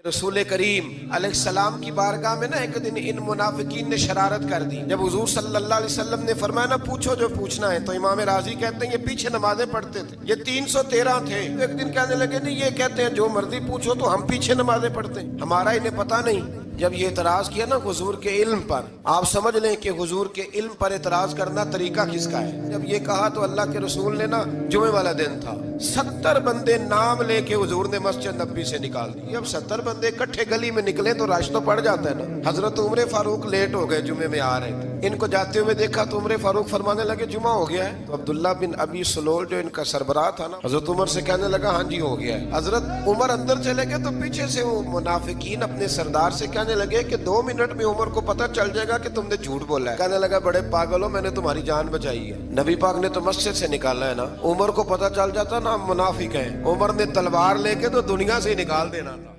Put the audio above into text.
रसूल करीम अलैहिस्सलाम की बारगाह में ना एक दिन इन मुनाफिकीन ने शरारत कर दी। जब हुजूर सल्लल्लाहु अलैहि वसल्लम ने फरमाया ना पूछो जो पूछना है, तो इमाम राजी कहते हैं ये पीछे नमाजें पढ़ते थे, ये 313 थे। तो एक दिन कहने लगे नहीं, ये कहते हैं जो मर्जी पूछो, तो हम पीछे नमाजें पढ़ते हैं, हमारा इन्हें पता नहीं। जब ये इतराज किया ना हुजूर के इल्म पर, आप समझ लें कि हुजूर के इल्म पर इतराज करना तरीका किसका है। जब ये कहा तो अल्लाह के रसूल ने ना, जुमे वाला दिन था, 70 बंदे नाम लेके हुजूर ने मस्जिद नबी से निकाल दी। अब 70 बंदे इकट्ठे गली में निकले तो रश तो पड़ जाता है ना। हजरत उमर फारूक लेट हो गए, जुमे में आ रहे थे, इनको जाते हुए देखा तो उमर फारूक फरमाने लगे जुमा हो गया है। तो अब्दुल्ला बिन अबी सुलोल जो इनका सरबराह था ना, हजरत उमर से कहने लगा हाँ जी हो गया है। हजरत उमर अंदर चले गए तो पीछे से वो मुनाफिकीन अपने सरदार से कहने लगे कि 2 मिनट में उमर को पता चल जाएगा कि तुमने झूठ बोला है। कहने लगा बड़े पागल हो, मैंने तुम्हारी जान बचाई है। नबी पाक ने तो मस्जिद से निकाला है ना, उमर को पता चल जाता ना मुनाफिक है, उमर ने तलवार लेके तो दुनिया से निकाल देना था।